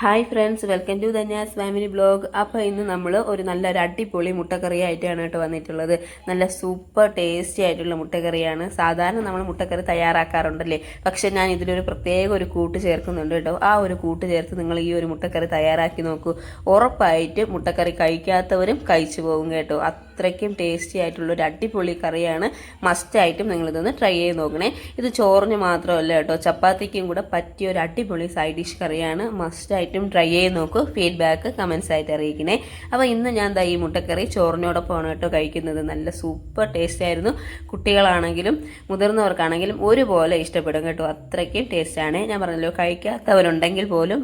Hi friends, welcome to Dhanya's family blog. അപ്പോൾ ഇന്ന് നമ്മൾ ഒരു നല്ലൊരു അടിപൊളി മുട്ടക്കറി ആയിട്ടാണ് കേട്ടോ വന്നിട്ടുള്ളത്. നല്ല സൂപ്പർ ടേസ്റ്റി ആയിട്ടുള്ള മുട്ടക്കറിയാണ്. സാധാരണ നമ്മൾ മുട്ടക്കറി തയ്യാറാക്കാറുണ്ടല്ലേ, പക്ഷെ ഞാൻ ഇതിലൊരു പ്രത്യേക ഒരു കൂട്ട് ചേർക്കുന്നുണ്ട് കേട്ടോ. ആ ഒരു കൂട്ട് ചേർത്ത് നിങ്ങൾ ഈ ഒരു മുട്ടക്കറി തയ്യാറാക്കി നോക്കൂ. ഉറപ്പായിട്ട് മുട്ടക്കറി കഴിക്കാത്തവരും കഴിച്ചു പോകും കേട്ടോ. അത്രയ്ക്കും ടേസ്റ്റി ആയിട്ടുള്ള ഒരു അടിപൊളി കറിയാണ്. മസ്റ്റായിട്ടും നിങ്ങളിതൊന്ന് ട്രൈ ചെയ്ത് നോക്കണേ. ഇത് ചോറിന് മാത്രമല്ല കേട്ടോ, ചപ്പാത്തിക്കും കൂടെ പറ്റിയ ഒരു അടിപൊളി സൈഡ് ഡിഷ് കറിയാണ്. മസ്റ്റായിട്ടും ട്രൈ ചെയ്ത് നോക്കൂ. ഫീഡ്ബാക്ക് കമൻസ് ആയിട്ട് അറിയിക്കണേ. അപ്പോൾ ഇന്ന് ഞാൻ ഈ മുട്ടക്കറി ചോറിനോടൊപ്പമാണ് കേട്ടോ കഴിക്കുന്നത്. നല്ല സൂപ്പർ ടേസ്റ്റ് ആയിരുന്നു. കുട്ടികളാണെങ്കിലും മുതിർന്നവർക്കാണെങ്കിലും ഒരുപോലെ ഇഷ്ടപ്പെടും കേട്ടോ. അത്രയ്ക്കും ടേസ്റ്റാണ്. ഞാൻ പറഞ്ഞല്ലോ, കഴിക്കാത്തവരുണ്ടെങ്കിൽ പോലും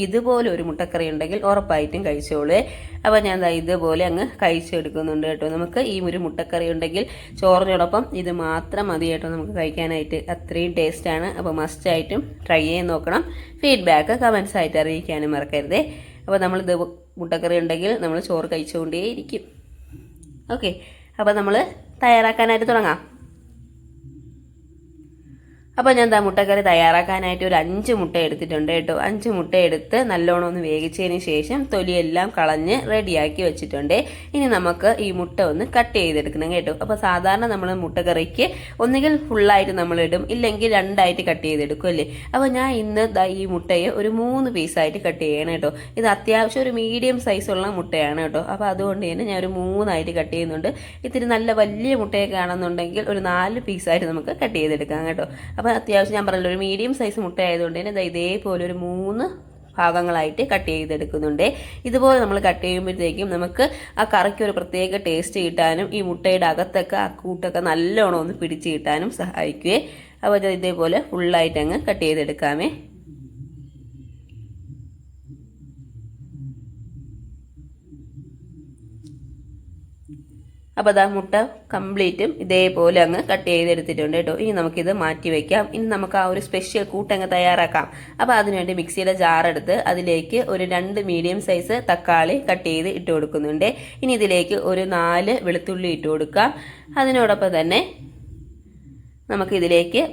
ഇതുപോലെ ഒരു മുട്ടക്കറി ഉണ്ടെങ്കിൽ ഉറപ്പായിട്ടും കഴിച്ചോളൂ. അപ്പോൾ ഞാൻ ഇതുപോലെ അങ്ങ് കഴിച്ചെടുക്കുന്നുണ്ട് കേട്ടോ. നമുക്ക് ഈ ഒരു മുട്ടക്കറി ഉണ്ടെങ്കിൽ ചോറിനോടൊപ്പം ഇത് മാത്രം മതി കേട്ടോ നമുക്ക് കഴിക്കാനായിട്ട്. അത്രയും ടേസ്റ്റാണ്. അപ്പോൾ മസ്റ്റായിട്ടും ട്രൈ ചെയ്ത് നോക്കണം. ഫീഡ്ബാക്ക് കമൻസ് ആയിട്ട് അറിയിക്കാനും മറക്കരുതേ. അപ്പോൾ നമ്മളിത് മുട്ടക്കറി ഉണ്ടെങ്കിൽ നമ്മൾ ചോറ് കഴിച്ചുകൊണ്ടേയിരിക്കും. ഓക്കെ, അപ്പോൾ നമ്മൾ തയ്യാറാക്കാനായിട്ട് തുടങ്ങാം. അപ്പോൾ ഞാൻ മുട്ടക്കറി തയ്യാറാക്കാനായിട്ട് ഒരു 5 മുട്ട എടുത്തിട്ടുണ്ട് കേട്ടോ. 5 മുട്ട എടുത്ത് നല്ലോണം ഒന്ന് വേവിച്ചതിന് ശേഷം തൊലിയെല്ലാം കളഞ്ഞ് റെഡിയാക്കി വെച്ചിട്ടുണ്ട്. ഇനി നമുക്ക് ഈ മുട്ട ഒന്ന് കട്ട് ചെയ്തെടുക്കണം കേട്ടോ. അപ്പോൾ സാധാരണ നമ്മൾ മുട്ടക്കറിക്ക് ഒന്നുകിൽ ഫുള്ളായിട്ട് നമ്മൾ ഇടും, ഇല്ലെങ്കിൽ 2ആയിട്ട് കട്ട് ചെയ്തെടുക്കും അല്ലേ. അപ്പോൾ ഞാൻ ഇന്ന് ഈ മുട്ടയെ ഒരു 3 പീസായിട്ട് കട്ട് ചെയ്യണം കേട്ടോ. ഇത് അത്യാവശ്യം ഒരു മീഡിയം സൈസുള്ള മുട്ടയാണ് കേട്ടോ. അപ്പോൾ അതുകൊണ്ട് തന്നെ ഞാൻ ഒരു 3ആയിട്ട് കട്ട് ചെയ്യുന്നുണ്ട്. ഇത്തിരി നല്ല വലിയ മുട്ടയൊക്കെ ആണെന്നുണ്ടെങ്കിൽ ഒരു 4 പീസായിട്ട് നമുക്ക് കട്ട് ചെയ്തെടുക്കാം കേട്ടോ. അപ്പോൾ അത്യാവശ്യം ഞാൻ പറഞ്ഞല്ലോ, ഒരു മീഡിയം സൈസ് മുട്ട ആയതുകൊണ്ട് തന്നെ ഇതേപോലെ ഒരു 3 ഭാഗങ്ങളായിട്ട് കട്ട് ചെയ്തെടുക്കുന്നുണ്ട്. ഇതുപോലെ നമ്മൾ കട്ട് ചെയ്യുമ്പോഴത്തേക്കും നമുക്ക് ആ കറിക്ക് ഒരു പ്രത്യേക ടേസ്റ്റ് കിട്ടാനും ഈ മുട്ടയുടെ അകത്തൊക്കെ ആ കൂട്ടൊക്കെ നല്ലോണം ഒന്ന് പിടിച്ച് കിട്ടാനും സഹായിക്കുവേ. അപ്പോൾ ഇതേപോലെ ഫുള്ളായിട്ട് അങ്ങ് കട്ട് ചെയ്തെടുക്കാമേ. അപ്പോൾ മുട്ട കംപ്ലീറ്റും ഇതേപോലെ അങ്ങ് കട്ട് ചെയ്തെടുത്തിട്ടുണ്ട് കേട്ടോ. ഇനി നമുക്കിത് മാറ്റി വയ്ക്കാം. ഇനി നമുക്ക് ആ ഒരു സ്പെഷ്യൽ കൂട്ടങ്ങ് തയ്യാറാക്കാം. അപ്പോൾ അതിനുവേണ്ടി മിക്സിയുടെ ജാറെടുത്ത് അതിലേക്ക് ഒരു 2 മീഡിയം സൈസ് തക്കാളി കട്ട് ചെയ്ത് ഇട്ട് കൊടുക്കുന്നുണ്ട്. ഇനി ഇതിലേക്ക് ഒരു 4 വെളുത്തുള്ളി ഇട്ട് കൊടുക്കാം. അതിനോടൊപ്പം തന്നെ നമുക്കിതിലേക്ക്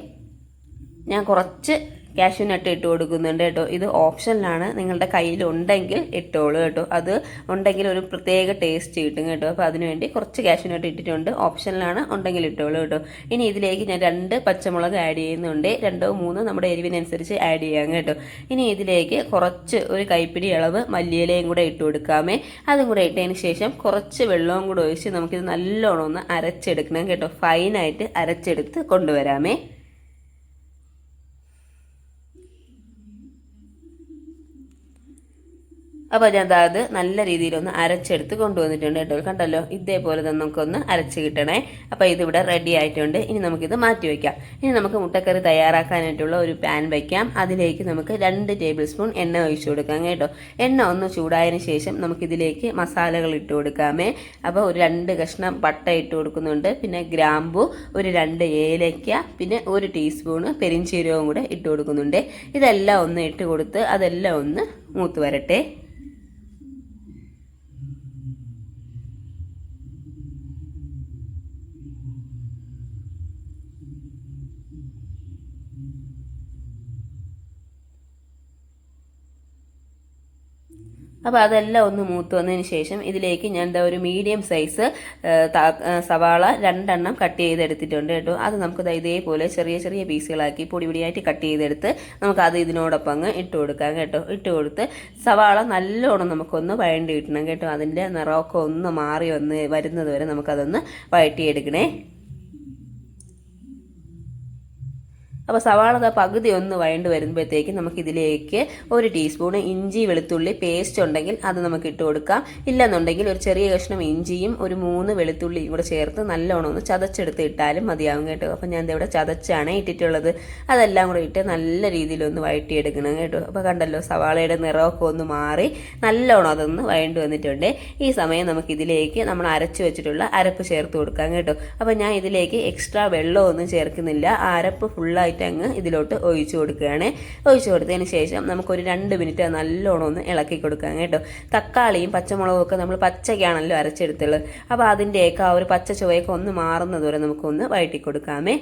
ഞാൻ കുറച്ച് കാഷ്യൂ നട്ട് ഇട്ട് കൊടുക്കുന്നുണ്ട് കേട്ടോ. ഇത് ഓപ്ഷനിലാണ്, നിങ്ങളുടെ കയ്യിലുണ്ടെങ്കിൽ ഇട്ടോളൂ കേട്ടോ. അത് ഉണ്ടെങ്കിൽ ഒരു പ്രത്യേക ടേസ്റ്റ് കിട്ടും കേട്ടോ. അപ്പോൾ അതിനുവേണ്ടി കുറച്ച് കാഷ്യൂ നട്ട് ഇട്ടിട്ടുണ്ട്. ഓപ്ഷനിലാണ്, ഉണ്ടെങ്കിൽ ഇട്ടോളൂ കേട്ടോ. ഇനി ഇതിലേക്ക് ഞാൻ 2 പച്ചമുളക് ആഡ് ചെയ്യുന്നുണ്ട്. 2 3 നമ്മുടെ എരിവിനനുസരിച്ച് ആഡ് ചെയ്യാം കേട്ടോ. ഇനി ഇതിലേക്ക് കുറച്ച് ഒരു കൈപ്പിടി അളവ് മല്ലിയിലയും കൂടെ ഇട്ട് കൊടുക്കാമേ. അതും കൂടെ ഇട്ടതിന് ശേഷം കുറച്ച് വെള്ളവും കൂടെ ഒഴിച്ച് നമുക്കിത് നല്ലോണം ഒന്ന് അരച്ചെടുക്കണം കേട്ടോ. ഫൈനായിട്ട് അരച്ചെടുത്ത് കൊണ്ടുവരാമേ. അപ്പോൾ ഞാൻ അത് നല്ല രീതിയിലൊന്ന് അരച്ചെടുത്ത് കൊണ്ടുവന്നിട്ടുണ്ട് കേട്ടോ. കണ്ടല്ലോ, ഇതേപോലെ തന്നെ നമുക്കൊന്ന് അരച്ച് കിട്ടണേ. അപ്പോൾ ഇതിവിടെ റെഡി ആയിട്ടുണ്ട്. ഇനി നമുക്കിത് മാറ്റി വയ്ക്കാം. ഇനി നമുക്ക് മുട്ടക്കറി തയ്യാറാക്കാനായിട്ടുള്ള ഒരു പാൻ വയ്ക്കാം. അതിലേക്ക് നമുക്ക് 2 ടേബിൾ സ്പൂൺ എണ്ണ ഒഴിച്ചു കൊടുക്കാം കേട്ടോ. എണ്ണ ഒന്ന് ചൂടായതിന് ശേഷം നമുക്കിതിലേക്ക് മസാലകൾ ഇട്ട് കൊടുക്കാമേ. അപ്പോൾ ഒരു 2 കഷ്ണം പട്ട ഇട്ട് കൊടുക്കുന്നുണ്ട്. പിന്നെ ഗ്രാമ്പു, ഒരു 2 ഏലയ്ക്ക, പിന്നെ 1 ടീസ്പൂണ് പെരിഞ്ചീരകവും കൂടെ ഇട്ട് കൊടുക്കുന്നുണ്ട്. ഇതെല്ലാം ഒന്ന് ഇട്ട് കൊടുത്ത് അതെല്ലാം ഒന്ന് മൂത്ത് വരട്ടെ. അപ്പോൾ അതെല്ലാം ഒന്ന് മൂത്ത് വന്നതിന് ശേഷം ഇതിലേക്ക് ഞാൻ ഒരു മീഡിയം സൈസ് സവാള 2 കട്ട് ചെയ്തെടുത്തിട്ടുണ്ട് കേട്ടോ. അത് നമുക്ക് ഇതേപോലെ ചെറിയ ചെറിയ പീസുകളാക്കി പൊടിയായിട്ട് കട്ട് ചെയ്തെടുത്ത് നമുക്കത് ഇതിനോടൊപ്പം അങ്ങ് ഇട്ട് കൊടുക്കാം കേട്ടോ. ഇട്ട് കൊടുത്ത് സവാള നല്ലോണം നമുക്കൊന്ന് വഴണ്ടി കിട്ടണം കേട്ടോ. അതിൻ്റെ നിറമൊക്കെ ഒന്ന് മാറി വരുന്നത് വരെ നമുക്കതൊന്ന് വഴറ്റിയെടുക്കണേ. അപ്പോൾ സവാള പകുതി ഒന്ന് വഴണ്ട് വരുമ്പോഴത്തേക്ക് നമുക്കിതിലേക്ക് 1 ടീസ്പൂൺ ഇഞ്ചി വെളുത്തുള്ളി പേസ്റ്റ് ഉണ്ടെങ്കിൽ അത് നമുക്ക് ഇട്ട് കൊടുക്കാം. ഇല്ലെന്നുണ്ടെങ്കിൽ ഒരു ചെറിയ കഷ്ണം ഇഞ്ചിയും ഒരു 3 വെളുത്തുള്ളിയും കൂടെ ചേർത്ത് നല്ലോണം ഒന്ന് ചതച്ചെടുത്ത് ഇട്ടാലും മതിയാവും കേട്ടോ. അപ്പോൾ ഞാൻ ഇവിടെ ചതച്ചാണ് ഇട്ടിട്ടുള്ളത്. അതെല്ലാം കൂടെ ഇട്ട് നല്ല രീതിയിലൊന്ന് വഴറ്റിയെടുക്കണം കേട്ടോ. അപ്പോൾ കണ്ടല്ലോ, സവാളയുടെ നിറമൊക്കെ ഒന്ന് മാറി നല്ലോണം അതൊന്ന് വഴണ്ട് വന്നിട്ടുണ്ട്. ഈ സമയം നമുക്കിതിലേക്ക് നമ്മൾ അരച്ച് വെച്ചിട്ടുള്ള അരപ്പ് ചേർത്ത് കൊടുക്കാം കേട്ടോ. അപ്പോൾ ഞാൻ ഇതിലേക്ക് എക്സ്ട്രാ വെള്ളമൊന്നും ചേർക്കുന്നില്ല. ആ അരപ്പ് ഫുള്ളായിട്ട് അങ്ങ് ഇതിലോട്ട് ഒഴിച്ചു കൊടുക്കുകയാണ്. ഒഴിച്ചു കൊടുത്തതിന് ശേഷം നമുക്കൊരു 2 മിനിറ്റ് നല്ലോണം ഒന്ന് ഇളക്കി കൊടുക്കാം കേട്ടോ. തക്കാളിയും പച്ചമുളകും ഒക്കെ നമ്മൾ പച്ചയ്ക്കാണല്ലോ അരച്ചെടുത്തുള്ളത്. അപ്പോൾ അതിൻ്റെയൊക്കെ ആ ഒരു പച്ച ചുവയൊക്കെ ഒന്ന് മാറുന്നത് വരെ നമുക്കൊന്ന് വഴറ്റി കൊടുക്കാമേ.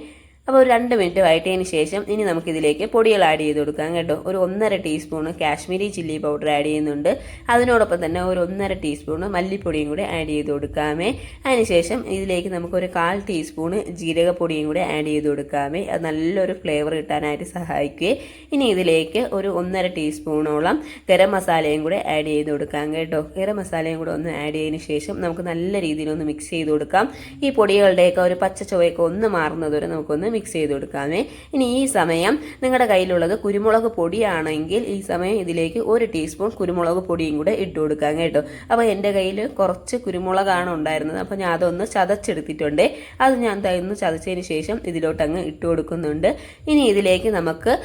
അപ്പോൾ ഒരു 2 മിനിറ്റ് വഴറ്റിയതിന് ശേഷം ഇനി നമുക്കിതിലേക്ക് പൊടികൾ ആഡ് ചെയ്ത് കൊടുക്കാം കേട്ടോ. ഒരു 1.5 teaspoon Kashmiri chilli powder add ചെയ്യുന്നുണ്ട്. അതിനോടൊപ്പം തന്നെ ഒരു 1.5 ടീസ്പൂണ് മല്ലിപ്പൊടിയും കൂടി ആഡ് ചെയ്ത് കൊടുക്കാമേ. അതിനുശേഷം ഇതിലേക്ക് നമുക്കൊരു 1/4 ടീസ്പൂണ് ജീരകപ്പൊടിയും കൂടി ആഡ് ചെയ്ത് കൊടുക്കാമേ. അത് നല്ലൊരു ഫ്ലേവർ കിട്ടാനായിട്ട് സഹായിക്കുകയെ. ഇനി ഇതിലേക്ക് ഒരു 1.5 ടീസ്പൂണോളം ഗരം മസാലയും കൂടെ ആഡ് ചെയ്ത് കൊടുക്കാം കേട്ടോ. ഗരം മസാലയും കൂടെ ഒന്ന് ആഡ് ചെയ്തതിന് ശേഷം നമുക്ക് നല്ല രീതിയിലൊന്ന് മിക്സ് ചെയ്ത് കൊടുക്കാം. ഈ പൊടികളുടെയൊക്കെ ഒരു പച്ച ചുവയൊക്കെ ഒന്ന് മാറുന്നതുവരെ നമുക്കൊന്ന് മിക്സ് ചെയ്ത് കൊടുക്കാമേ. ഇനി ഈ സമയം നിങ്ങളുടെ കയ്യിലുള്ളത് കുരുമുളക് പൊടിയാണെങ്കിൽ ഈ സമയം ഇതിലേക്ക് 1 ടീസ്പൂൺ കുരുമുളക് പൊടിയും കൂടെ ഇട്ട് കൊടുക്കാം കേട്ടോ. അപ്പോൾ എൻ്റെ കയ്യിൽ കുറച്ച് കുരുമുളകാണ് ഉണ്ടായിരുന്നത്. അപ്പോൾ ഞാൻ അതൊന്ന് ചതച്ചെടുത്തിട്ടുണ്ട്. അത് ഞാൻ ഒന്ന് ചതച്ചതിന് ശേഷം ഇതിലോട്ടങ്ങ് ഇട്ട് കൊടുക്കുന്നുണ്ട്. ഇനി ഇതിലേക്ക് നമുക്ക്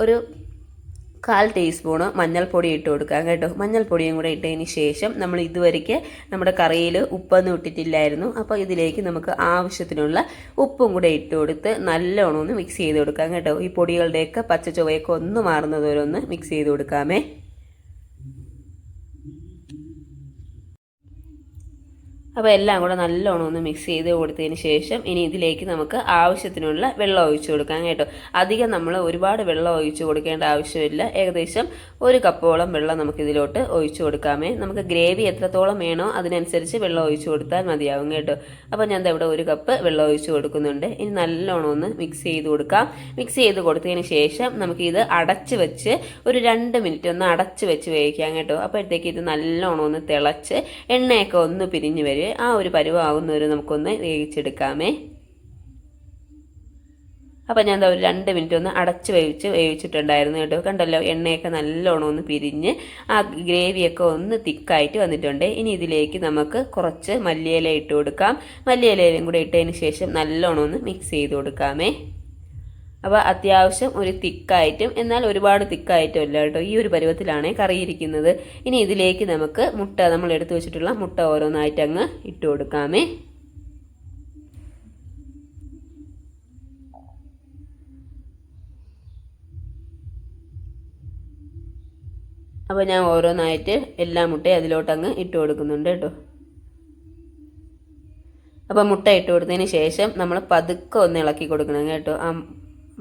ഒരു 1/4 ടീസ്പൂണ് മഞ്ഞൾപ്പൊടി ഇട്ട് കൊടുക്കാം കേട്ടോ. മഞ്ഞൾപ്പൊടിയും കൂടെ ഇട്ടതിന് ശേഷം നമ്മൾ ഇതുവരെയ്ക്ക് നമ്മുടെ കറിയിൽ ഉപ്പൊന്നും ഇട്ടിട്ടില്ലായിരുന്നു. അപ്പോൾ ഇതിലേക്ക് നമുക്ക് ആവശ്യത്തിനുള്ള ഉപ്പും കൂടെ ഇട്ട് കൊടുത്ത് നല്ലോണം ഒന്ന് മിക്സ് ചെയ്ത് കൊടുക്കാം കേട്ടോ. ഈ പൊടികളുടെയൊക്കെ പച്ച ചുവയൊക്കെ ഒന്ന് മാറുന്നതുവരെ ഒന്ന് മിക്സ് ചെയ്ത് കൊടുക്കാമേ. അപ്പോൾ എല്ലാം കൂടെ നല്ലോണം ഒന്ന് മിക്സ് ചെയ്ത് കൊടുത്തതിന് ശേഷം ഇനി ഇതിലേക്ക് നമുക്ക് ആവശ്യത്തിനുള്ള വെള്ളം ഒഴിച്ചു കൊടുക്കാം കേട്ടോ. അധികം നമ്മൾ ഒരുപാട് വെള്ളം ഒഴിച്ചു കൊടുക്കേണ്ട ആവശ്യമില്ല. ഏകദേശം 1 കപ്പോളം വെള്ളം നമുക്കിതിലോട്ട് ഒഴിച്ചു കൊടുക്കാമേ. നമുക്ക് ഗ്രേവി എത്രത്തോളം വേണോ അതിനനുസരിച്ച് വെള്ളം ഒഴിച്ചു കൊടുത്താൽ മതിയാവും കേട്ടോ. അപ്പോൾ ഞാൻ ഇവിടെ 1 കപ്പ് വെള്ളം ഒഴിച്ചു കൊടുക്കുന്നുണ്ട്. ഇനി നല്ലോണം ഒന്ന് മിക്സ് ചെയ്ത് കൊടുക്കാം. മിക്സ് ചെയ്ത് കൊടുത്തതിന് ശേഷം നമുക്കിത് അടച്ച് വെച്ച് ഒരു 2 മിനിറ്റ് ഒന്ന് അടച്ച് വെച്ച് വേവിക്കാം കേട്ടോ. അപ്പോഴത്തേക്ക് ഇത് നല്ലോണം ഒന്ന് തിളച്ച് എണ്ണയൊക്കെ ഒന്ന് പിരിഞ്ഞ് വരും. ആ ഒരു പരുവാകുന്നവരെ നമുക്കൊന്ന് വേവിച്ചെടുക്കാമേ. അപ്പം ഞാൻ ഒരു 2 മിനിറ്റ് ഒന്ന് അടച്ച് വേവിച്ചിട്ടുണ്ടായിരുന്നു കേട്ടോ. കണ്ടല്ലോ, എണ്ണയൊക്കെ നല്ലോണം ഒന്ന് പിരിഞ്ഞ് ആ ഗ്രേവിയൊക്കെ ഒന്ന് തിക്കായിട്ട് വന്നിട്ടുണ്ട്. ഇനി ഇതിലേക്ക് നമുക്ക് കുറച്ച് മല്ലിയില ഇട്ട് കൊടുക്കാം. മല്ലിയിലയും കൂടെ ഇട്ടതിന് ശേഷം നല്ലോണം ഒന്ന് മിക്സ് ചെയ്ത് കൊടുക്കാമേ. അപ്പോൾ അത്യാവശ്യം ഒരു തിക്കായിട്ടും എന്നാൽ ഒരുപാട് തിക്കായിട്ടും അല്ല കേട്ടോ. ഈ ഒരു പരുവത്തിലാണ് കറി ഇരിക്കുന്നത്. ഇനി ഇതിലേക്ക് നമുക്ക് മുട്ട, നമ്മൾ എടുത്തു വെച്ചിട്ടുള്ള മുട്ട ഓരോന്നായിട്ട് അങ്ങ് ഇട്ട് കൊടുക്കാമേ. അപ്പോൾ ഞാൻ ഓരോന്നായിട്ട് എല്ലാ മുട്ടയും അതിലോട്ടങ്ങ് ഇട്ട് കൊടുക്കുന്നുണ്ട് കേട്ടോ. അപ്പോൾ മുട്ട ഇട്ട് കൊടുത്തതിന് ശേഷം നമ്മൾ പതുക്കെ ഒന്ന് ഇളക്കി കൊടുക്കണം കേട്ടോ. ആ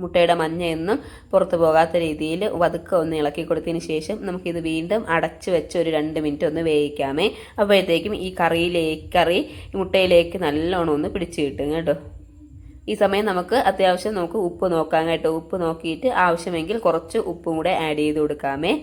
മുട്ടയുടെ മഞ്ഞയൊന്നും പുറത്തു പോകാത്ത രീതിയിൽ പതുക്കെ ഒന്ന് ഇളക്കി കൊടുത്തതിന് ശേഷം നമുക്കിത് വീണ്ടും അടച്ച് വെച്ച് ഒരു 2 മിനിറ്റ് ഒന്ന് വേവിക്കാമേ. അപ്പോഴത്തേക്കും ഈ കറി മുട്ടയിലേക്ക് നല്ലോണം ഒന്ന് പിടിച്ച് കിട്ടും കേട്ടോ. ഈ സമയം നമുക്ക് അത്യാവശ്യം ഉപ്പ് നോക്കാം കേട്ടോ. ഉപ്പ് നോക്കിയിട്ട് ആവശ്യമെങ്കിൽ കുറച്ച് ഉപ്പും കൂടെ ആഡ് ചെയ്ത് കൊടുക്കാമേ.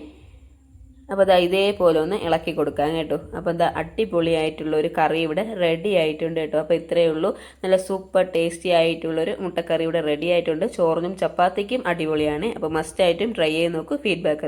അപ്പോൾ അതാ ഇതേപോലെ ഒന്ന് ഇളക്കി കൊടുക്കാം കേട്ടോ. അപ്പോൾ എന്താ അടിപൊളിയായിട്ടുള്ള ഒരു കറി ഇവിടെ റെഡി ആയിട്ടുണ്ട് കേട്ടോ. അപ്പോൾ ഇത്രയേ ഉള്ളൂ. നല്ല സൂപ്പർ ടേസ്റ്റി ആയിട്ടുള്ളൊരു മുട്ടക്കറി ഇവിടെ റെഡി ആയിട്ടുണ്ട്. ചോറിനും ചപ്പാത്തിക്കും അടിപൊളിയാണ്. അപ്പോൾ മസ്റ്റായിട്ടും ട്രൈ ചെയ്ത് നോക്കൂ. ഫീഡ്ബാക്ക്